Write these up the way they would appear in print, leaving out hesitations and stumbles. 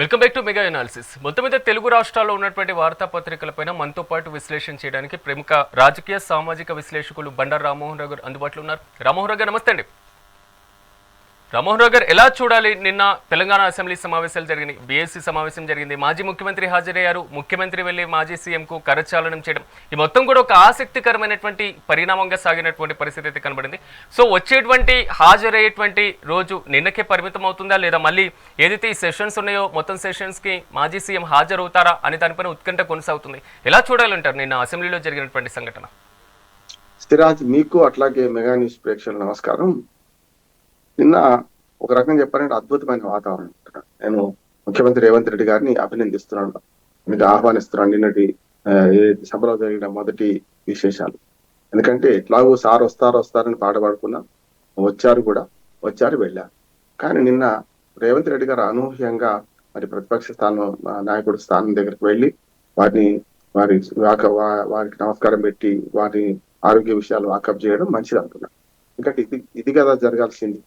Welcome back to mega analysis. మొత్తం మీద తెలుగు రాష్ట్రాల్లో ఉన్నటువంటి వార్తాపత్రికలపైన మనతో పాటు విశ్లేషణ చేయడానికి ప్రముఖ రాజకీయ సామాజిక విశ్లేషకులు బండారు రామ్మోహన్ రావు గారు అందుబాటులో ఉన్నారు. రామ్మోహన్ రావు గారు నమస్తే అండి. రామ్మోహన్ రావు గారు, ఎలా చూడాలి? నిన్న తెలంగాణ అసెంబ్లీ సమావేశాలు జరిగినాయి, బీఎస్సీ సమావేశం జరిగింది, మాజీ ముఖ్యమంత్రి హాజరయ్యారు, ముఖ్యమంత్రి వెళ్లి మాజీ సీఎంకు కరచాలనం చేయడం, ఈ మొత్తం కూడా ఒక ఆసక్తికరమైనటువంటి పరిణామంగా సాగినటువంటి పరిస్థితి అయితే కనబడింది. సో వచ్చేటువంటి హాజరయ్యేటువంటి రోజు నిన్నకే పరిమితం అవుతుందా, లేదా మళ్ళీ ఏదైతే ఈ సెషన్స్ ఉన్నాయో మొత్తం సెషన్స్కి మాజీ సీఎం హాజరవుతారా అనే దానిపైన ఉత్కంఠ కొనసాగుతుంది. ఎలా చూడాలంటారు నిన్న అసెంబ్లీలో జరిగినటువంటి సంఘటన? సిరాజ్, మీకు అట్లాగే మెగా న్యూస్ ప్రేక్షకులు నమస్కారం. నిన్న ఒక రకంగా చెప్పాలంటే అద్భుతమైన వాతావరణం. నేను ముఖ్యమంత్రి రేవంత్ రెడ్డి గారిని అభినందిస్తున్నాను, మీకు ఆహ్వానిస్తున్నాను. నిన్నటి సభలో జరిగిన మొదటి విశేషాలు, ఎందుకంటే ఎట్లాగో సార్ వస్తారని పాట పాడుకున్నా, వచ్చారు కూడా, వెళ్ళారు. కానీ నిన్న రేవంత్ రెడ్డి గారు అనూహ్యంగా మరి ప్రతిపక్ష స్థానం నాయకుడి స్థానం దగ్గరికి వెళ్ళి వారికి నమస్కారం పెట్టి వారి ఆరోగ్య విషయాలు వాకప్ చేయడం మంచిది అనుకున్నాను. ఎందుకంటే ఇది కదా జరగాల్సింది.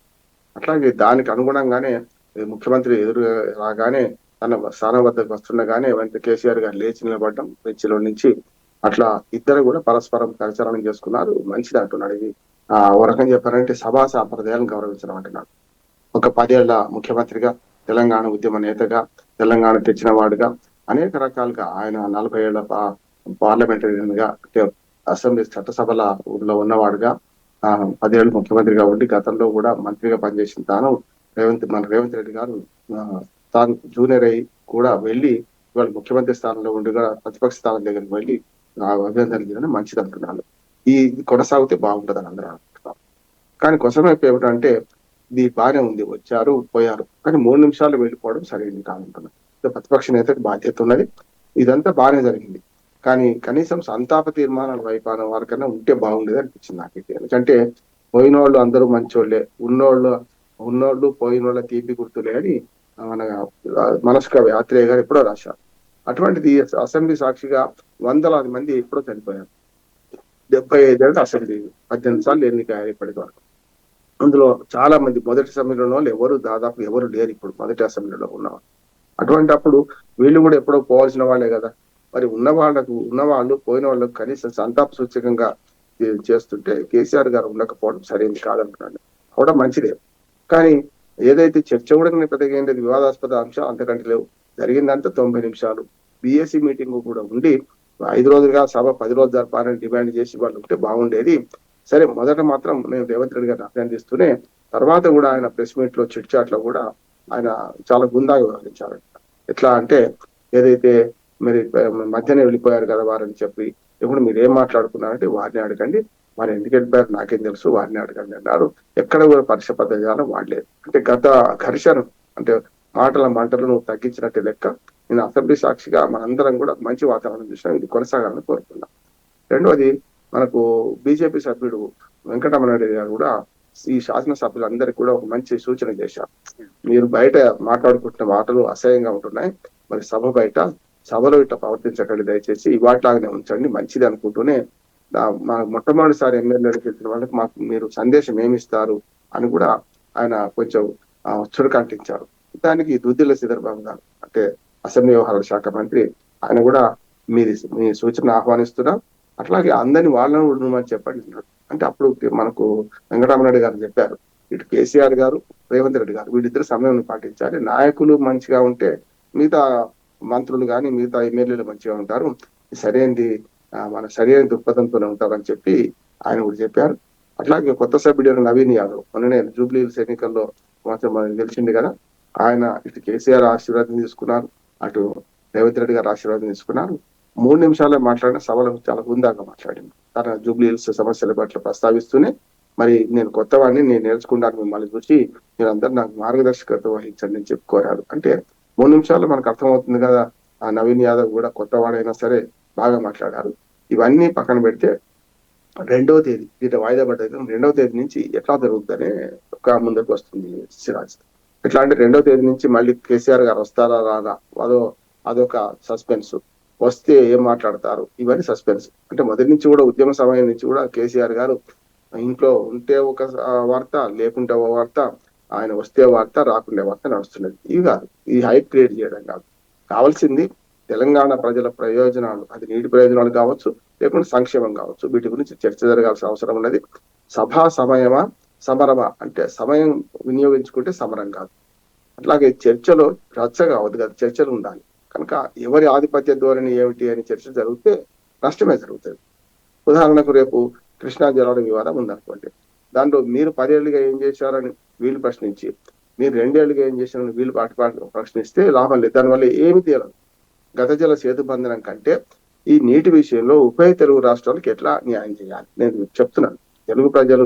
అట్లాగే దానికి అనుగుణంగానే ముఖ్యమంత్రి ఎదురు రాగానే తన స్థానం వద్దకు వస్తుండగానే వెంట కేసీఆర్ గారు లేచి నిలబడడం బెంచ్లో నుంచి, అట్లా ఇద్దరు కూడా పరస్పరం కరచాలనం చేసుకున్నారు. మంచిది అంటున్నాడు. ఇది ఓ రకంగా చెప్పారంటే సభా సాంప్రదాయాలను గౌరవించడం అంటున్నాడు. ఒక 10 ఏళ్ల ముఖ్యమంత్రిగా, తెలంగాణ ఉద్యమ నేతగా, తెలంగాణ తెచ్చిన వాడుగా, అనేక రకాలుగా ఆయన 40 ఏళ్ల పార్లమెంటరీగా, అసెంబ్లీ చట్టసభల ఊళ్ళో ఉన్నవాడుగా, 10 ఏళ్ళు ముఖ్యమంత్రిగా ఉండి గతంలో కూడా మంత్రిగా పనిచేసిన తాను రేవంత్ రెడ్డి గారు తాను జూనియర్ అయి కూడా వెళ్ళి ఇవాళ ముఖ్యమంత్రి స్థానంలో ఉండి కూడా ప్రతిపక్ష స్థానం దగ్గరికి వెళ్ళి అభినందనలు చేయడం మంచిది అంటున్నాను. ఇది కొనసాగితే బాగుంటుందని అందరూ అనుకుంటున్నారు. కానీ కోసం వైపు ఏమిటంటే, ఇది బాగానే ఉంది, వచ్చారు పోయారు, కానీ 3 నిమిషాలు వెళ్ళిపోవడం సరైనది కాదంటున్నాను. ప్రతిపక్ష నేతకు బాధ్యత ఉన్నది. ఇదంతా బాగానే జరిగింది, కానీ కనీసం సంతాప తీర్మానాల వైపాన వారికన్నా ఉంటే బాగుండేది అనిపించింది నాకైతే. ఎందుకంటే పోయిన వాళ్ళు అందరూ మంచోళ్ళే, ఉన్నోళ్ళు పోయిన వాళ్ళ తీపి గుర్తులే అని మన మనస్కవి ఆత్రేయ గారు ఎప్పుడో రాశారు. అటువంటిది అసెంబ్లీ సాక్షిగా వందలాది మంది ఎప్పుడో చనిపోయారు. 75 ఏళ్ళు అసెంబ్లీ 18 సార్లు ఎన్నికయ్యారు ఇప్పటి వరకు. అందులో చాలా మంది మొదటి అసెంబ్లీలో ఎవరు దాదాపు ఎవరు లేరు ఇప్పుడు మొదటి అసెంబ్లీలో ఉన్నవాళ్ళు. అటువంటి అప్పుడు వీళ్ళు కూడా ఎప్పుడో పోవాల్సిన వాళ్ళే కదా. మరి ఉన్నవాళ్ళు పోయిన వాళ్ళకు కనీసం సంతాప సూచకంగా చేస్తుంటే కేసీఆర్ గారు ఉండకపోవడం సరైనది కాదంటున్నాడు. అవడం మంచిదే, కానీ ఏదైతే చర్చ కూడా పెద్దగైంది వివాదాస్పద అంశం అంతకంటే లేవు. జరిగిందంతా 90 నిమిషాలు. బీఎస్సీ మీటింగ్ కూడా ఉండి 5 రోజులుగా సభ 10 రోజులు జరపాలని డిమాండ్ చేసి వాళ్ళు ఉంటే బాగుండేది. సరే, మొదట మాత్రం నేను రేవంత్ రెడ్డి గారిని అభినందిస్తూనే, తర్వాత కూడా ఆయన ప్రెస్ మీట్ లో చిట్ చాట్ లో కూడా ఆయన చాలా గుందాగా వ్యవహరించారు. ఎట్లా అంటే, ఏదైతే మరి మధ్యనే వెళ్ళిపోయారు కదా వారని చెప్పి, ఇప్పుడు మీరు ఏం మాట్లాడుకున్నారంటే వారిని అడగండి, వారు ఎందుకు వెళ్ళిపోయారు నాకేం తెలుసు, వారిని అడగండి అన్నారు. ఎక్కడ కూడా పరీక్ష పద్ధతి వాడలేదు. అంటే గత ఘర్షణ అంటే మాటల మంటలను తగ్గించినట్టు లెక్క. నేను అసెంబ్లీ సాక్షిగా మనందరం కూడా మంచి వాతావరణం చూసినా ఇది కొనసాగాలని కోరుతున్నాం. రెండవది, మనకు బీజేపీ సభ్యుడు వెంకటరమణారెడ్డి గారు కూడా ఈ శాసనసభ్యులందరికీ కూడా ఒక మంచి సూచన చేశారు. మీరు బయట మాట్లాడుకుంటున్న మాటలు అసహ్యంగా ఉంటున్నాయి, మరి సభలో ఇట్లా ప్రవర్తించకండి, దయచేసి ఇవాట్లాగానే ఉంచండి, మంచిది అనుకుంటూనే మొట్టమొదటిసారి ఎమ్మెల్యేలకు గెలిచిన వాళ్ళకి మాకు మీరు సందేశం ఏమిస్తారు అని కూడా ఆయన కొంచెం చురకంటించారు. దానికి దుద్దిల్ల శ్రీధర్ బాబు గారు, అంటే అసెంబ్లీ వ్యవహారాల శాఖ మంత్రి, ఆయన కూడా మీ సూచన ఆహ్వానిస్తున్నా, అట్లాగే అందరినీ వాళ్ళని ఉండమని చెప్పండి. అంటే అప్పుడు మనకు వెంకటరామరెడ్డి గారు చెప్పారు, ఇటు కేసీఆర్ గారు, రేవంత్ రెడ్డి గారు వీళ్ళిద్దరు సమయం పాటించాలి. నాయకులు మంచిగా ఉంటే మిగతా మంత్రులు కానీ మిగతా ఎమ్మెల్యేలు మంచిగా ఉంటారు, సరైన దృక్పథంతోనే ఉంటారని చెప్పి ఆయన కూడా చెప్పారు. అట్లాగే కొత్త సభ్యుడు నవీన్ యాదవ్ మొన్ననే జూబ్లీ హిల్స్ ఎన్నికల్లో మాత్రం గెలిచింది కదా, ఆయన ఇటు కేసీఆర్ ఆశీర్వాదం తీసుకున్నారు, అటు రేవంత్ రెడ్డి గారు ఆశీర్వాదం తీసుకున్నారు. 3 నిమిషాలే మాట్లాడిన సభలో చాలా హుందాగా మాట్లాడింది. తన జూబ్లీ హిల్స్ సమస్యల పట్ల ప్రస్తావిస్తూనే, మరి నేను కొత్తవాడిని, నేను నేర్చుకుంటాను, మిమ్మల్ని చూసి మీరందరూ నాకు మార్గదర్శకత్వం వహించండి అని చెప్పుకోరారు. అంటే 3 నిమిషాల్లో మనకు అర్థమవుతుంది కదా, ఆ నవీన్ యాదవ్ కూడా కొత్తవాడైనా సరే బాగా మాట్లాడారు. ఇవన్నీ పక్కన పెడితే 2వ తేదీ ఇట వాయిదా పడ్డది, 2వ తేదీ నుంచి ఎట్లా జరుగుతుందనే ఒక ముందుకు వస్తుంది సిరాజ్. ఎట్లా అంటే 2వ తేదీ నుంచి మళ్ళీ కేసీఆర్ గారు వస్తారా రాదా అదొక సస్పెన్స్. వస్తే ఏం మాట్లాడతారు ఇవన్నీ సస్పెన్స్. అంటే మొదటి నుంచి కూడా ఉద్యమ సమయం నుంచి కూడా కేసీఆర్ గారు ఇంట్లో ఉంటే ఒక వార్త, లేకుంటే ఒక వార్త, ఆయన వస్తే వార్త రాకుండే వార్త నడుస్తున్నది. ఇవి కాదు, ఈ హైప్ క్రియేట్ చేయడం కాదు. కావాల్సింది తెలంగాణ ప్రజల ప్రయోజనాలు, అది నీటి ప్రయోజనాలు కావచ్చు, లేకుంటే సంక్షేమం కావచ్చు, వీటి గురించి చర్చ జరగాల్సిన అవసరం ఉన్నది. సభా సమయమా సమరమా అంటే సమయం వినియోగించుకుంటే సమరం కాదు. అట్లాగే చర్చలో రచ్చ కావద్దు కదా, చర్చలు ఉండాలి. కనుక ఎవరి ఆధిపత్య ధోరణి ఏమిటి అని చర్చ జరిగితే నష్టమే జరుగుతుంది. ఉదాహరణకు రేపు కృష్ణా జలాల వివాదం ఉందనుకోండి, దాంట్లో మీరు 10 ఏళ్ళుగా ఏం చేశారని వీళ్ళు ప్రశ్నించి, మీరు 2 ఏళ్ళుగా ఏం చేశారని వీళ్ళు పాటు ప్రశ్నిస్తే లాభం లేదు, దానివల్ల ఏమి తీరదు. గత జల సేతుబంధనం కంటే ఈ నీటి విషయంలో ఉభయ తెలుగు రాష్ట్రాలకు ఎట్లా న్యాయం చేయాలి నేను చెప్తున్నాను. తెలుగు ప్రజలు,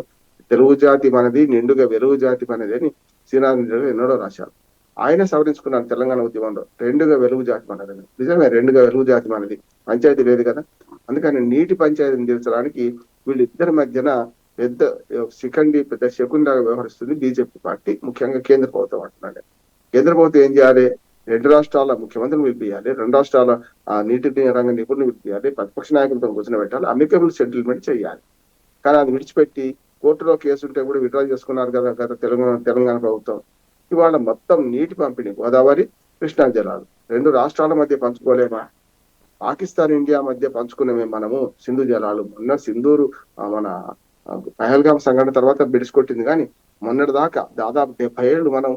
తెలుగు జాతి మనది, నిండుగా వెలుగు జాతి మనది అని శ్రీనాథ్ ఎన్నడో రాశారు. ఆయన సవరించుకున్నారు తెలంగాణ ఉద్యమంలో, రెండుగా వెలుగు జాతి మనది. నిజమే, రెండుగా వెలుగు జాతి మనది, పంచాయతీ లేదు కదా. అందుకని నీటి పంచాయతీని తీర్చడానికి వీళ్ళిద్దరి మధ్యన పెద్ద శిఖండి, పెద్ద శకుంలాగా వ్యవహరిస్తుంది బీజేపీ పార్టీ, ముఖ్యంగా కేంద్ర ప్రభుత్వం అంటున్నాడు. కేంద్ర ప్రభుత్వం ఏం చేయాలి? 2 రాష్ట్రాల ముఖ్యమంత్రిని పిలిపియాలి, 2 రాష్ట్రాల నీటి రంగ నిపుణులు పిలిపియాలి, ప్రతిపక్ష నాయకులతో కూర్చొని పెట్టాలి, అమికబుల్ సెటిల్మెంట్ చేయాలి. కానీ అది విడిచిపెట్టి కోర్టులో కేసు ఉంటే కూడా విత్డ్రా చేసుకున్నారు కదా గత తెలంగాణ ప్రభుత్వం. ఇవాళ మొత్తం నీటి పంపిణీ, గోదావరి కృష్ణా జలాలు 2 రాష్ట్రాల మధ్య పంచుకోలేమా? పాకిస్తాన్ ఇండియా మధ్య పంచుకునేమే మనము సింధు జలాలు. మొన్న సింధూరు మన పహల్గాం సంఘటన తర్వాత బిడిసికొట్టింది, కానీ మొన్నటి దాకా దాదాపు 70 ఏళ్ళు మనం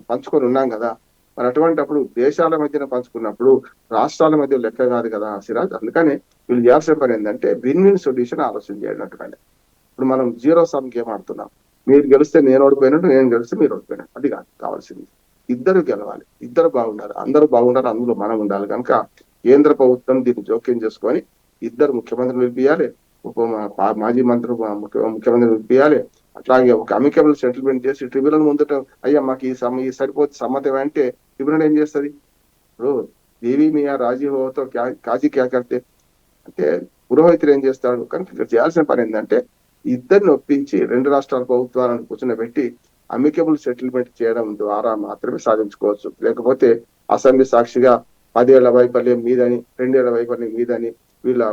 పంచుకొని ఉన్నాం కదా. మరి అటువంటిప్పుడు దేశాల మధ్యన పంచుకున్నప్పుడు రాష్ట్రాల మధ్య లెక్క కాదు కదా సిరాజ్. అందుకని వీళ్ళు చేయాల్సిన పని ఏంటంటే విన్ విన్ సొల్యూషన్ ఆలోచన చేయనట్టుగానే. ఇప్పుడు మనం జీరో సమ్ గేమ్ ఆడుతున్నాం. మీరు గెలిస్తే నేను ఓడిపోయినట్టు, నేను గెలిస్తే మీరు ఓడిపోయినట్టు. అది కాదు కావాల్సింది. ఇద్దరు గెలవాలి, ఇద్దరు బాగుండాలి, అందరూ బాగుండాలి, అందులో మనం ఉండాలి. కనుక కేంద్ర ప్రభుత్వం దీన్ని జోక్యం చేసుకొని ఇద్దరు ముఖ్యమంత్రులు పిలిపియాలి, మాజీ మంత్రి ముఖ్యమంత్రి పిలిపియాలి. అట్లాగే ఒక అమికబుల్ సెటిల్మెంట్ చేసి ట్రిబ్యునల్ ముందుట అయ్యా మాకు ఈ సరిపోతే సమ్మతం అంటే ట్రిబ్యునల్ ఏం చేస్తుంది? ఇప్పుడు దేవి మియా రాజీ హోతో కాజీ క్యా కర్తే అంటే పురోహితుడు ఏం చేస్తాడు? కనుక ఇక్కడ చేయాల్సిన పని ఏంటంటే ఇద్దరిని ఒప్పించి 2 రాష్ట్రాల ప్రభుత్వాలను కూర్చొని అమికబుల్ సెటిల్మెంట్ చేయడం ద్వారా మాత్రమే సాధించుకోవచ్చు. లేకపోతే అసెంబ్లీ సాక్షిగా 10 ఏళ్ల వైఫల్యం మీదని, 2 ఏళ్ల వైఫల్యం మీదని వీళ్ళ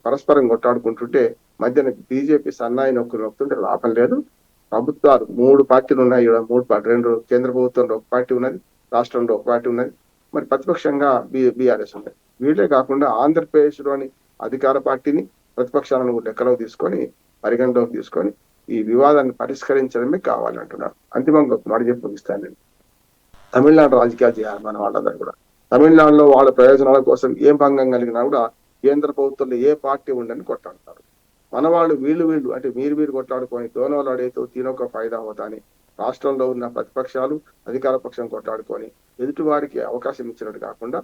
పరస్పరం కొట్టాడుకుంటుంటే మధ్యన బీజేపీ సన్నాయి నొక్కుతుంటే లాభం లేదు. ప్రభుత్వాలు 3 పార్టీలు ఉన్నాయి, 3 పార్టీ, 2 కేంద్ర ప్రభుత్వంలో 1 పార్టీ ఉన్నది, రాష్ట్రంలో 1 పార్టీ ఉన్నది, మరి ప్రతిపక్షంగా బీఆర్ఎస్ ఉన్నది. వీళ్ళే కాకుండా ఆంధ్రప్రదేశ్ లోని అధికార పార్టీని, ప్రతిపక్షాలను లెక్కలోకి తీసుకొని, పరిగణలోకి తీసుకొని ఈ వివాదాన్ని పరిష్కరించడమే కావాలంటున్నారు. అంతిమంగా ఒక మాట చెప్పి ముగిస్తాను నేను. తమిళనాడు రాజకీయాలు చేయాలి మన వాళ్ళందరూ కూడా. తమిళనాడులో వాళ్ళ ప్రయోజనాల కోసం ఏం భంగం కలిగినా కూడా కేంద్ర ప్రభుత్వంలో ఏ పార్టీ ఉండని కొట్లాడతారు. మన వాళ్ళు వీళ్ళు అంటే మీరు కొట్లాడుకొని దోనోలు అడేతో తీనొక ఫైదా హోతా అని రాష్ట్రంలో ఉన్న ప్రతిపక్షాలు, అధికార పక్షం కొట్లాడుకొని ఎదుటి వారికి అవకాశం ఇచ్చినట్టు కాకుండా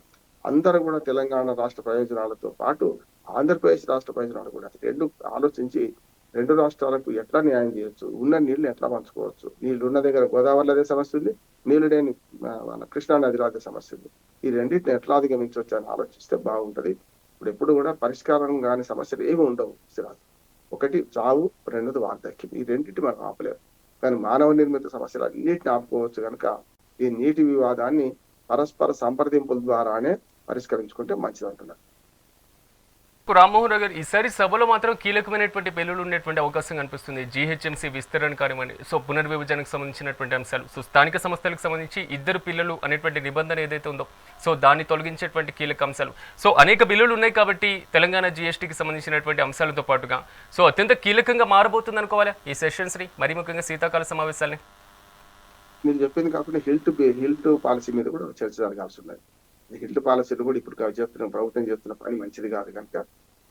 అందరూ కూడా తెలంగాణ రాష్ట్ర ప్రయోజనాలతో పాటు ఆంధ్రప్రదేశ్ రాష్ట్ర ప్రయోజనాలు కూడా రెండు ఆలోచించి 2 రాష్ట్రాలకు ఎట్లా న్యాయం చేయొచ్చు, ఉన్న నీళ్లు ఎట్లా పంచుకోవచ్చు. నీళ్లు ఉన్న దగ్గర గోదావరిలో అదే సమస్య ఉంది, నీళ్లు లేని మన కృష్ణా నదిలో అదే సమస్య ఉంది. ఈ రెండింటిని ఎట్లా అధిగమించవచ్చు అని ఆలోచిస్తే బాగుంటది. ఇప్పుడు ఎప్పుడు కూడా పరిష్కారం కాని సమస్యలు ఏమి ఉండవు సిరాజ్. ఒకటి చావు, రెండోది వార్ధక్యం. ఈ రెండింటి మనం ఆపలేము, కానీ మానవ నిర్మిత సమస్యలు అన్నిటిని ఆపుకోవచ్చు. కనుక ఈ నీటి వివాదాన్ని పరస్పర సంప్రదింపుల ద్వారానే పరిష్కరించుకుంటే మంచిది అంటున్నారు. రామ్మోహన్ రావు గారు, ఈసారి సభలో మాత్రం కీలకమైనటువంటి బిల్లులు ఉండేటువంటి అవకాశం కనిపిస్తుంది. జీహెచ్ఎంసీ విస్తరణ కానివ్వండి, సో పునర్విభజనకు సంబంధించినటువంటి అంశాలు, సో స్థానిక సంస్థలకు సంబంధించి 2 పిల్లలు అనేటువంటి నిబంధన ఏదైతే ఉందో, సో దాన్ని తొలగించేటువంటి కీలక అంశాలు, సో అనేక బిల్లులు ఉన్నాయి కాబట్టి తెలంగాణ జీఎస్టీకి సంబంధించినటువంటి అంశాలతో పాటుగా సో అత్యంత కీలకంగా మారబోతుంది అనుకోవాలా ఈ సెషన్స్ని, మరీ ముఖ్యంగా శీతాకాల సమావేశాలని? మీరు చెప్పింది కాకుండా హిల్ట్ పాలసీ మీద కూడా చర్చ జరగాల్సి ఉన్నది. హిల్ట్ పాలసీలు కూడా ఇప్పుడు ప్రభుత్వం చేస్తున్న పని మంచిది కాదు కనుక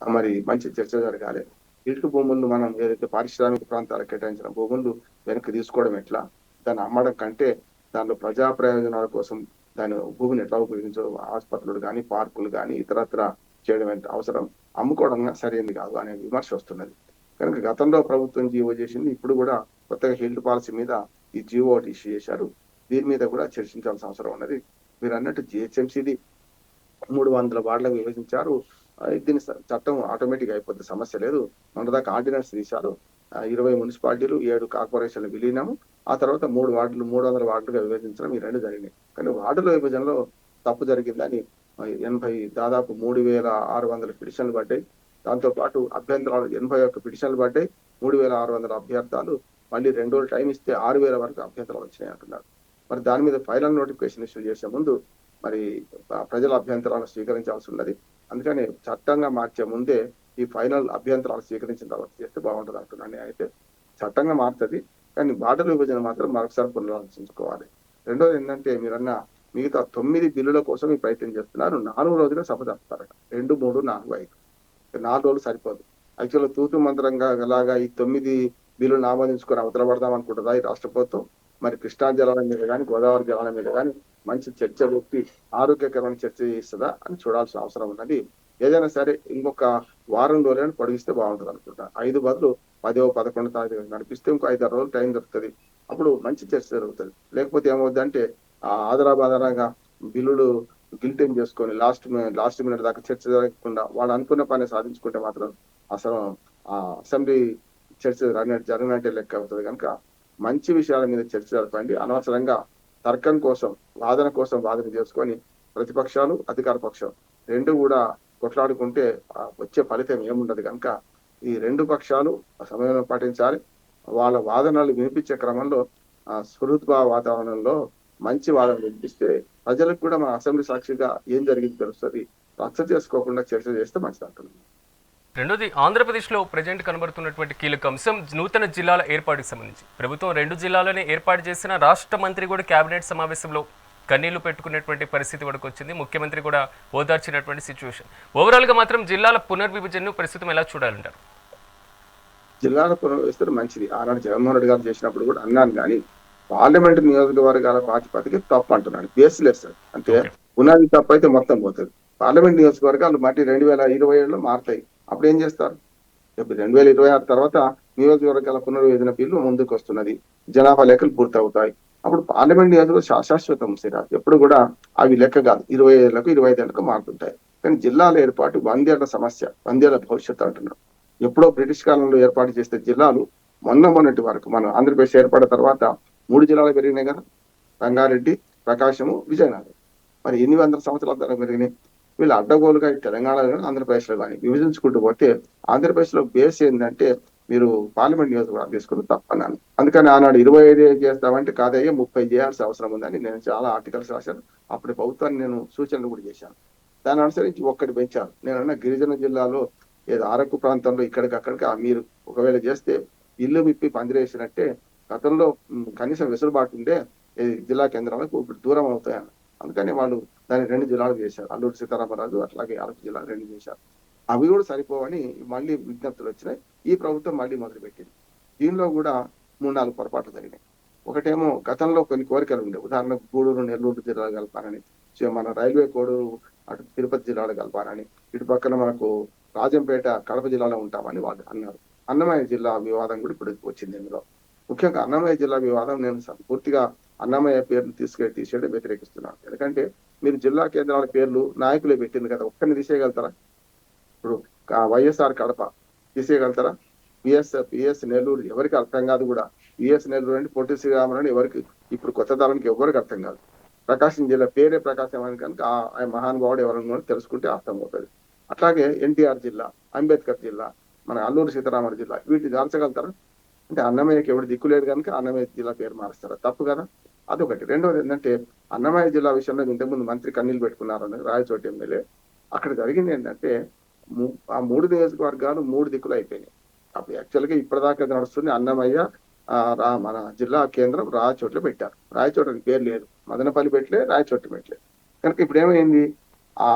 మరి మంచి చర్చ జరగాలి. హిల్ట్ భూములను మనం ఏదైతే పారిశ్రామిక ప్రాంతాలకు కేటాయించిన భూములు వెనక్కి తీసుకోవడం ఎట్లా, దాన్ని అమ్మడం కంటే దానిలో ప్రజా ప్రయోజనాల కోసం దాని భూమిని ఎట్లా ఉపయోగించడం, ఆసుపత్రులు కానీ, పార్కులు కానీ ఇతరత్ర చేయడం ఎంత అవసరం, అమ్ముకోవడం సరైనది కాదు అనే విమర్శ వస్తున్నది. కనుక గతంలో ప్రభుత్వం జీవో చేసింది, ఇప్పుడు కూడా కొత్తగా హిల్ట్ పాలసీ మీద ఈ జీవో ఒకటి ఇష్యూ చేశారు. దీని మీద కూడా చర్చించాల్సిన అవసరం ఉన్నది. మీరు అన్నట్టు జిహెచ్ఎంసీది 300 వార్డులకు విభజించారు. దీని చట్టం ఆటోమేటిక్ అయిపోద్ది, సమస్య లేదు. మొన్నదాకా ఆర్డినెన్స్ తీశారు. 20 మున్సిపాలిటీలు, 7 కార్పొరేషన్లు విలీనము, ఆ తర్వాత 3 వార్డులు 300 వార్డులుగా విభజించడం, ఈ 2 జరిగినాయి. కానీ వార్డుల విభజనలో తప్పు జరిగిందని దాదాపు 3600 పిటిషన్లు పడ్డాయి. దాంతోపాటు అభ్యంతరాలు 81 పిటిషన్లు పడ్డాయి. 3600 అభ్యర్థాలు మళ్ళీ 2 రోజులు టైం ఇస్తే 6,000 వరకు అభ్యంతరాలు వచ్చినాయి అంటున్నారు. మరి దాని మీద ఫైనల్ నోటిఫికేషన్ ఇష్యూ చేసే ముందు మరి ప్రజల అభ్యంతరాలను స్వీకరించాల్సి ఉన్నది. అందుకని చట్టంగా మార్చే ముందే ఈ ఫైనల్ అభ్యంతరాలు స్వీకరించిన తర్వాత చేస్తే బాగుంటుంది అంటున్నాను. నేనైతే చట్టంగా మారుతుంది, కానీ బార్డర్ విభజన మాత్రం మరొకసారి పునరాలోచించుకోవాలి. రెండోది ఏంటంటే మీరన్న మిగతా 9 బిల్లుల కోసం ఈ ప్రయత్నం చేస్తున్నారు. 4 రోజులు సభ జరుపుతారట. 2, 3, 4, 5 4 రోజులు సరిపోదు. యాక్చువల్గా తూతు మంత్రంగా లాగా ఈ 9 బిల్లులు ఆమోదించుకొని అవతల పడదాం అనుకుంటుందా ఈ రాష్ట్ర ప్రభుత్వం? మరి కృష్ణా జలాల మీద కానీ గోదావరి జలాల మీద కానీ మంచి చర్చ పెట్టి ఆరోగ్యకరమైన చర్చ చేస్తుందా అని చూడాల్సిన అవసరం ఉన్నది. ఏదైనా సరే ఇంకొక వారం రోజులను పొడిగిస్తే బాగుంటుంది అనుకుంటా. 5 బదులు 10, 11 తారీఖు నడిపిస్తే ఇంకో 5-6 రోజులు టైం దొరుకుతుంది. అప్పుడు మంచి చర్చ జరుగుతుంది. లేకపోతే ఏమవుద్దంటే ఆదరాబాదరాగా బిల్లులు గిల్టెన్ చేసుకొని లాస్ట్ మినిట్ దాకా చర్చ జరగకుండా వాళ్ళు అనుకున్న పని సాధించుకుంటే మాత్రం అసలు ఆ అసెంబ్లీ చర్చ జరిగినట్టే లెక్క అవుతుంది. కనుక మంచి విషయాల మీద చర్చ జరపండి. అనవసరంగా తర్కం కోసం వాదన చేసుకొని ప్రతిపక్షాలు అధికార పక్షం రెండు కూడా కొట్లాడుకుంటే వచ్చే ఫలితం ఏముండదు. కనుక ఈ 2 పక్షాలు సమన్వయం పాటించాలి. వాళ్ళ వాదనలు వినిపించే క్రమంలో సుహృద్భావ వాతావరణంలో మంచి వాదన వినిపిస్తే ప్రజలకు కూడా మన అసెంబ్లీ సాక్షిగా ఏం జరిగింది తెలుస్తుంది. రచ్చ చేసుకోకుండా చర్చ చేస్తే మంచిది అంటున్నాను. రెండోది, ఆంధ్రప్రదేశ్లో ప్రజెంట్ కనబడుతున్నటువంటి కీలక అంశం నూతన జిల్లాల ఏర్పాటుకు సంబంధించి ప్రభుత్వం 2 జిల్లాలనే ఏర్పాటు చేసిన రాష్ట్ర మంత్రి కూడా కేబినెట్ సమావేశంలో కన్నీళ్లు పెట్టుకునేటువంటి పరిస్థితి వరకు వచ్చింది. ముఖ్యమంత్రి కూడా ఓదార్చినటువంటి సిచ్యువేషన్. ఓవరాల్గా మాత్రం జిల్లాల పునర్విభజనను ప్రస్తుతం ఎలా చూడాలంటారు? జిల్లాల పునర్వ్యవస్థ మంచిది. ఆనాడు జగన్మోహన్ రెడ్డి గారు చేసినప్పుడు కూడా అన్నాను, కానీ పార్లమెంట్ నియోజకవర్గాల ప్రాతిపదిక తప్పు అంటున్నాడు. బేస్లెస్ అంటే పునాది తప్పు అయితే మొత్తం పోతుంది. పార్లమెంట్ నియోజకవర్గాలు మళ్ళీ 2027లో మారుతాయి. అప్పుడు ఏం చేస్తారు? ఇప్పుడు 2026 తర్వాత నియోజకవర్గాల పునర్విభజన బిల్లు ముందుకు వస్తున్నది. జనాభా లెక్కలు పూర్తవుతాయి. అప్పుడు పార్లమెంట్ నియోజకవర్గం శాశ్వతం సిరాజ్ ఎప్పుడు కూడా అవి లెక్క కాదు. 20 ఏళ్లకు 25 ఏళ్లకు మారుతుంటాయి. కానీ జిల్లాల ఏర్పాటు 100 ఏళ్ల సమస్య, 100 ఏళ్ల భవిష్యత్తు అంటున్నాం. ఎప్పుడో బ్రిటిష్ కాలంలో ఏర్పాటు చేస్తే జిల్లాలు మొన్నటి వరకు మన ఆంధ్రప్రదేశ్ ఏర్పడిన తర్వాత 3 జిల్లాలు పెరిగినాయి కదా, రంగారెడ్డి, ప్రకాశము, విజయనగరం. మరి ఎన్ని వందల సంవత్సరాల తర్వాత పెరిగినాయి? వీళ్ళు అడ్డగోలుగా తెలంగాణలో కానీ ఆంధ్రప్రదేశ్లో కానీ విభజించుకుంటూ పోతే ఆంధ్రప్రదేశ్లో బేస్ ఏంటంటే మీరు పార్లమెంట్ నియోజకవర్గం తీసుకుని తప్పన్నాను. అందుకని ఆనాడు 25 చేస్తామంటే కాదయ్యే 30 చేయాల్సిన అవసరం ఉందని నేను చాలా ఆర్టికల్స్ రాశాను. అప్పుడు ప్రభుత్వాన్ని నేను సూచనలు కూడా చేశాను. దాన్ని అనుసరించి ఒక్కటి పెంచాను. నేనన్నా గిరిజన జిల్లాలో ఏదో అరకు ప్రాంతంలో ఇక్కడికక్కడికి మీరు ఒకవేళ చేస్తే ఇల్లు విప్పి పందిరేసినట్టే గతంలో కనీసం వెసులుబాటు ఉండే జిల్లా కేంద్రాలకు ఇప్పుడు దూరం అవుతాయని. అందుకని వాళ్ళు దాన్ని 2 జిల్లాలు చేశారు. అల్లూరు సీతారామరాజు అట్లాగే అరకు జిల్లా 2 చేశారు. అవి కూడా సరిపోవని మళ్ళీ విజ్ఞప్తులు వచ్చినాయి. ఈ ప్రభుత్వం మళ్ళీ మొదలుపెట్టింది. దీనిలో కూడా 3-4 పొరపాట్లు జరిగినాయి. ఒకటేమో గతంలో కొన్ని కోరికలు ఉండే, ఉదాహరణకు గూడూరు నెల్లూరు జిల్లాలు కలపాలని, మన రైల్వే కోడూరు అటు తిరుపతి జిల్లాలు కలపాలని, ఇటు పక్కన మనకు రాజంపేట కడప జిల్లాలో ఉంటామని వాళ్ళు అన్నారు. అన్నమయ్య జిల్లా వివాదం కూడా ఇప్పుడు వచ్చింది. ఇందులో ముఖ్యంగా అన్నమయ్య జిల్లా వివాదం నేను పూర్తిగా అన్నమయ్య పేర్లు తీసేయడం వ్యతిరేకిస్తున్నాను. ఎందుకంటే మీరు జిల్లా కేంద్రాల పేర్లు నాయకులే పెట్టింది కదా, ఒక్కరిని తీసేయగలుగుతారా? ఇప్పుడు వైఎస్ఆర్ కడప తీసేయగలుగుతారా? పిఎస్ నెల్లూరు ఎవరికి అర్థం కాదు కూడా. పిఎస్ నెల్లూరు అంటే పొట్టి శ్రీరాములు ఎవరికి ఇప్పుడు కొత్త తరానికి ఎవరికి అర్థం కాదు. ప్రకాశం జిల్లా పేరే ప్రకాశం అని కనుక ఆ మహానుభావుడు ఎవరన్నా తెలుసుకుంటే అర్థం అవుతుంది. అట్లాగే ఎన్టీఆర్ జిల్లా, అంబేద్కర్ జిల్లా, మన అల్లూరు సీతారామరాజు జిల్లా వీటిని దాల్చగలుగుతారా? అంటే అన్నమయ్యకి ఎవరు దిక్కు లేదు కనుక అన్నమయ్య జిల్లా పేరు మారుస్తారా? తప్పు కదా. అదొకటి. రెండవది ఏంటంటే అన్నమయ్య జిల్లా విషయంలో ఇంతకుముందు మంత్రి కన్నీళ్ళు పెట్టుకున్నారు రాయచోటి ఎమ్మెల్యే. అక్కడ జరిగింది ఏంటంటే ఆ 3 నియోజకవర్గాలు 3 దిక్కులు అయిపోయినాయి. అప్పుడు యాక్చువల్గా ఇప్పటిదాకా నడుస్తుంది అన్నమయ్య మన జిల్లా కేంద్రం రాయచోట్లో పెట్టారు. రాయచోటి పేరు లేదు, మదనపల్లి పెట్టలే, రాయచోటి పెట్టలే. కనుక ఇప్పుడు ఏమైంది? ఆ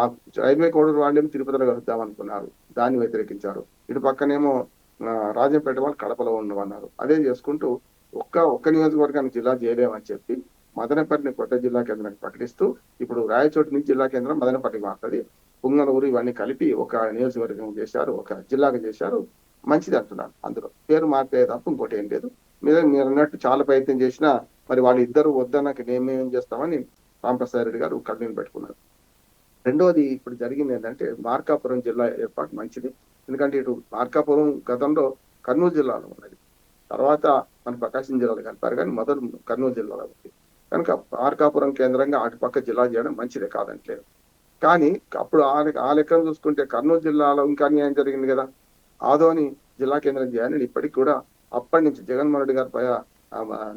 రైల్వే కోడూరు వాళ్ళేమో తిరుపతిలో కలుద్దాం అనుకున్నారు, దాన్ని వ్యతిరేకించారు. ఇటు పక్కనేమో రాజంపేట వాళ్ళు కడపలో ఉండమన్నారు. అదే చేసుకుంటూ ఒక్క నియోజకవర్గానికి జిల్లా చేయలేమని చెప్పి మదనపల్లిని కొత్త జిల్లా కేంద్రానికి ప్రకటిస్తూ ఇప్పుడు రాయచోటి నుంచి జిల్లా కేంద్రం మదనపల్లి మారుతుంది. పుంగనూరు ఇవన్నీ కలిపి ఒక నియోజకవర్గం చేశారు, ఒక జిల్లాగా చేశారు. మంచిది అంటున్నాను. అందులో పేరు మార్పే తప్ప ఇంకోటి ఏం లేదు. మీరు అన్నట్టు చాలా ప్రయత్నం చేసినా మరి వాళ్ళు ఇద్దరు వద్దన్నకి మేమేం చేస్తామని రామప్రసాద్ రెడ్డి గారు కన్నీళ్ళు పెట్టుకున్నారు. రెండోది ఇప్పుడు జరిగింది ఏంటంటే మార్కాపురం జిల్లా ఏర్పాటు మంచిది. ఎందుకంటే ఇటు మార్కాపురం గతంలో కర్నూలు జిల్లాలో ఉన్నది, తర్వాత మన ప్రకాశం జిల్లాలో కలిపారు, కానీ మొదలు కర్నూలు జిల్లాలో ఉంది. కనుక మార్కాపురం కేంద్రంగా అటుపక్క జిల్లా చేయడం మంచిదే కాదంటలేదు. కానీ అప్పుడు ఆ లెక్కను చూసుకుంటే కర్నూలు జిల్లాలో ఇంకా అన్యాయం జరిగింది కదా. ఆదోని జిల్లా కేంద్రం చేయాలని ఇప్పటికి కూడా అప్పటి నుంచి జగన్మోహన్ రెడ్డి గారి పై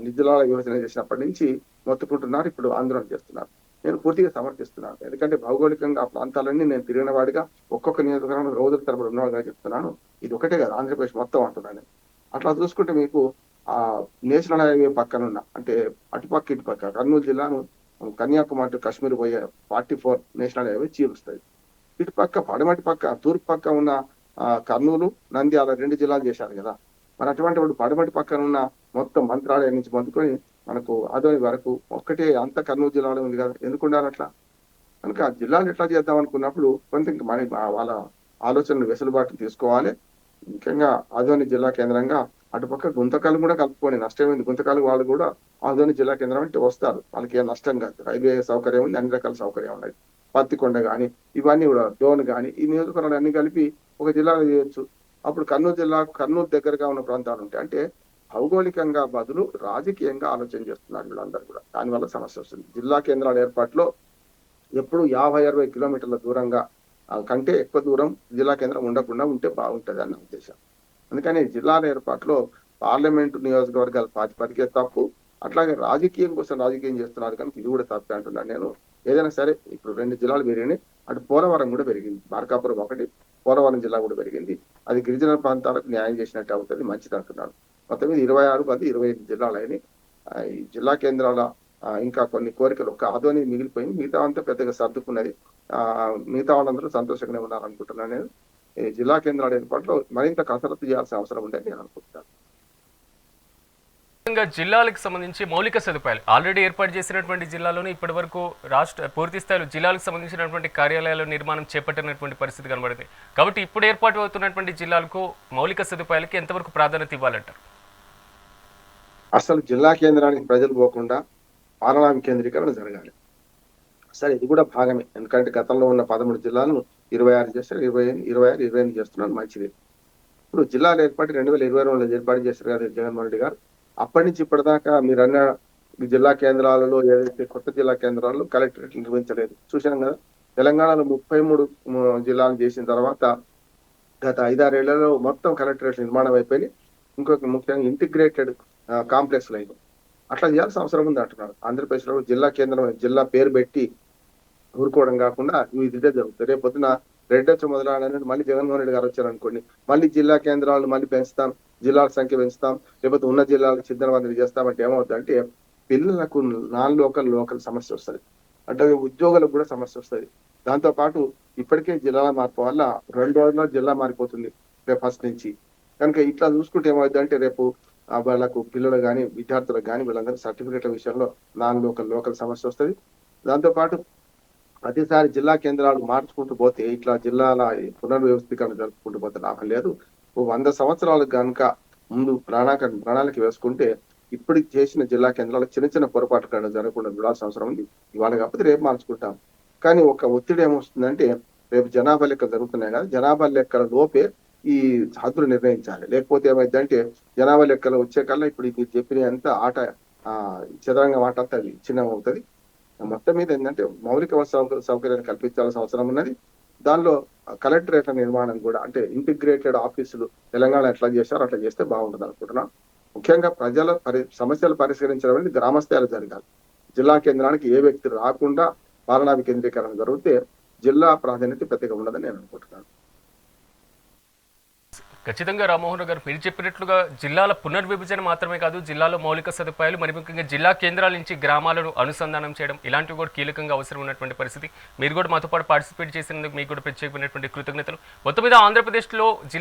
నిధుల యోజన చేసినప్పటి నుంచి మొత్తుకుంటున్నారు. ఇప్పుడు ఆందోళన చేస్తున్నారు. నేను పూర్తిగా సమర్థిస్తున్నాను. ఎందుకంటే భౌగోళికంగా ఆ ప్రాంతాలన్నీ నేను తిరిగిన వాడిగా, ఒక్కొక్క నియోజకవర్గంలో రోజుల తరబడి ఉన్నవాడిగా చెప్తున్నాను. ఇది ఒకటే కాదు, ఆంధ్రప్రదేశ్ మొత్తం అంటున్నాను. అట్లా చూసుకుంటే మీకు ఆ నేషనల్ హైవే పక్కనున్న, అంటే అటుపక్క ఇటుపక్క కర్నూలు జిల్లాను కన్యాకుమారి టు కాశ్మీర్ పోయే 44 నేషనల్ హైవే చీరుస్తుంది. ఇటుపక్క పడమటి పక్క తూర్పు పక్క ఉన్న కర్నూలు, నంద్యాల 2 జిల్లాలు చేశారు కదా. మరి అటువంటి వాడు పడమటి పక్కన ఉన్న మొత్తం మంత్రాలయం నుంచి మొదలుకొని మనకు ఆదోని వరకు ఒక్కటే అంత కర్నూలు జిల్లాలో ఉంది కదా. ఎందుకు ఉండాలి అట్లా? కనుక ఆ జిల్లాలు ఎట్లా చేద్దాం అనుకున్నప్పుడు కొంత మన వాళ్ళ ఆలోచనలు వెసులుబాటు తీసుకోవాలి. ముఖ్యంగా ఆదోని జిల్లా కేంద్రంగా అటుపక్క గుంతకల్ కూడా కలుపుకొని నష్టమైంది. గుంతకల్ వాళ్ళు కూడా ఆదోని జిల్లా కేంద్రం అంటే వస్తారు. వాళ్ళకి ఏం నష్టం కాదు. రైల్వే సౌకర్యం ఉంది, అన్ని రకాల సౌకర్యం ఉన్నాయి. పత్తికొండ కానీ ఇవన్నీ కూడా, డోన్ కానీ, ఈ నియోజకవర్గాలు అన్ని కలిపి ఒక జిల్లాలో చేయొచ్చు. అప్పుడు కర్నూలు జిల్లా, కర్నూలు దగ్గరగా ఉన్న ప్రాంతాలు ఉంటాయి. అంటే భౌగోళికంగా బదులు రాజకీయంగా ఆలోచన చేస్తున్నారు వీళ్ళందరూ కూడా. దానివల్ల సమస్య వస్తుంది. జిల్లా కేంద్రాల ఏర్పాటులో ఎప్పుడు 50-60 కిలోమీటర్ల దూరంగా కంటే ఎక్కువ దూరం జిల్లా కేంద్రం ఉండకుండా ఉంటే బాగుంటుంది అన్న ఉద్దేశం. అందుకని జిల్లాల ఏర్పాటులో పార్లమెంటు నియోజకవర్గాల ప్రాతిపదికే తప్పు. అట్లాగే రాజకీయం కోసం రాజకీయం చేస్తున్నారు కనుక ఇది కూడా తప్పే అంటున్నాను నేను. ఏదైనా సరే ఇప్పుడు 2 జిల్లాలు పెరిగినాయి. అటు పోలవరం కూడా పెరిగింది. మార్కాపురం ఒకటి, పోలవరం జిల్లా కూడా పెరిగింది. అది గిరిజన ప్రాంతాలకు న్యాయం చేసినట్టు అవుతుంది, మంచిది అంటున్నాను. మొత్తం మీద 26 కాదు 25 జిల్లాలు అయినాయి. ఈ జిల్లా కేంద్రాల ఇంకా కొన్ని కోరికలు ఒక ఆదోని మిగిలిపోయింది. మిగతా అంతా పెద్దగా సర్దుకున్నది. మిగతా వాళ్ళందరూ సంతోషంగానే ఉన్నారనుకుంటున్నాను నేను. ఈ జిల్లా కేంద్రాల ఏర్పాటులో మరింత కసరత్తు చేయాల్సిన అవసరం ఉందని నేను అనుకుంటున్నాను. ముఖ్యంగా జిల్లాలకు సంబంధించి మౌలిక సదుపాయాలు ఆల్రెడీ ఏర్పాటు చేసినటువంటి జిల్లాలోనే ఇప్పటి వరకు పూర్తి స్థాయిలో జిల్లాలకు సంబంధించినటువంటి కార్యాలయాల నిర్మాణం చేపట్టినటువంటి పరిస్థితి కనబడింది. కాబట్టి ఇప్పుడు ఏర్పాటు అవుతున్నటువంటి జిల్లాలకు మౌలిక సదుపాయాలకి ఎంతవరకు ప్రాధాన్యత ఇవ్వాలంటారు? అసలు జిల్లా కేంద్రానికి ప్రజలు పోకుండా పాలనా వికేంద్రీకరణ జరగాలి. సరే, ఇది కూడా భాగమే. ఎందుకంటే గతంలో ఉన్న 13 జిల్లాలను 26 చేస్తారు, 26 చేస్తున్నారు, మంచిది. ఇప్పుడు జిల్లాల ఏర్పాటు 2022లో ఏర్పాటు చేశారు కదా జగన్మోహన్ రెడ్డి గారు. అప్పటి నుంచి ఇప్పటిదాకా మీరు అన్న జిల్లా కేంద్రాలలో ఏదైతే కొత్త జిల్లా కేంద్రాల్లో కలెక్టరేట్ నిర్మించలేదు. చూసాం కదా, తెలంగాణలో 33 జిల్లాలు చేసిన తర్వాత గత 5-6 ఏళ్లలో మొత్తం కలెక్టరేట్ నిర్మాణం అయిపోయి ఇంకొక ముఖ్యంగా ఇంటిగ్రేటెడ్ కాంప్లెక్స్ లైన్ అట్లా చేయాల్సిన అవసరం ఉంది అంటున్నారు. ఆంధ్రప్రదేశ్ లో జిల్లా కేంద్రం, జిల్లా పేరు పెట్టి ఊరుకోవడం కాకుండా ఇదే జరుగుతుంది. రేపు పొద్దున రెడ్డొచ్చు మొదలైన మళ్ళీ జగన్మోహన్ రెడ్డి గారు వచ్చారనుకోండి, మళ్ళీ జిల్లా కేంద్రాలు మళ్ళీ పెంచుతాం, జిల్లాల సంఖ్య పెంచుతాం, లేకపోతే ఉన్న జిల్లాలకు చిన్నవందలు చేస్తామంటే ఏమవుతుందంటే పిల్లలకు లోకల్ సమస్య వస్తుంది. అంటే ఉద్యోగులకు కూడా సమస్య వస్తుంది. దాంతో పాటు ఇప్పటికే జిల్లాల మార్పు వల్ల 2 రోజుల్లో జిల్లా మారిపోతుంది రేపు ఫస్ట్ నుంచి. కనుక ఇట్లా చూసుకుంటే ఏమవుతుందంటే రేపు వాళ్ళకు పిల్లలు కానీ విద్యార్థులకు కానీ వీళ్ళందరూ సర్టిఫికేట్ల విషయంలో లోకల్ సమస్య వస్తుంది. దాంతోపాటు ప్రతిసారి జిల్లా కేంద్రాలు మార్చుకుంటూ పోతే ఇట్లా జిల్లాల పునర్వ్యవస్థీకరణ జరుపుకుంటూ పోతే లాభం లేదు. 100 సంవత్సరాలు కనుక ముందు ప్రణాళిక వేసుకుంటే ఇప్పుడు చేసిన జిల్లా కేంద్రాలకు చిన్న పొరపాటు జరగకుండా చూడాల్సిన అవసరం ఉంది. ఇవాళ కాకపోతే రేపు మార్చుకుంటాం. కానీ ఒక ఒత్తిడి ఏమొస్తుందంటే రేపు జనాభా లెక్కలు జరుగుతున్నాయి కదా, జనాభా లెక్కల లోపే ఈ హద్దులు నిర్ణయించాలి. లేకపోతే ఏమైందంటే జనాభా లెక్కలు వచ్చే కల్లా ఇప్పుడు మీరు చెప్పిన అంత ఆట చదరంగం ఆట అంతా చిన్న అవుతుంది. మొత్తం మీద ఏంటంటే మౌలిక సౌకర్యాన్ని కల్పించాల్సిన అవసరం ఉన్నది. దానిలో కలెక్టరేట్ల నిర్మాణం కూడా, అంటే ఇంటిగ్రేటెడ్ ఆఫీసులు తెలంగాణ ఎట్లా చేశారో అట్లా చేస్తే బాగుంటుంది అనుకుంటున్నాం. ముఖ్యంగా ప్రజల సమస్యలు పరిష్కరించడం అనేది గ్రామ స్థాయిలో జరగాలి. జిల్లా కేంద్రానికి ఏ వ్యక్తి రాకుండా పాలనా వికేంద్రీకరణ జరిగితే జిల్లా ప్రాధాన్యత పెద్దగా ఉండదని నేను అనుకుంటున్నాను. ఖచ్చితంగా రామ్మోహన్ గారు మీరు చెప్పినట్లుగా జిల్లాల పునర్విభజన మాత్రమే కాదు, జిల్లాలో మౌలిక సదుపాయాలు, మరి ముఖ్యంగా జిల్లా కేంద్రాల నుంచి గ్రామాలను అనుసంధానం చేయడం ఇలాంటివి కూడా కీలకంగా అవసరం ఉన్నటువంటి పరిస్థితి. మీరు కూడా మాతో పాటు పార్టిసిపేట్ చేసినందుకు మీకు కూడా ప్రత్యేకమైనటువంటి కృతజ్ఞతలు. మొత్తం మీద ఆంధ్రప్రదేశ్లో జిల్లా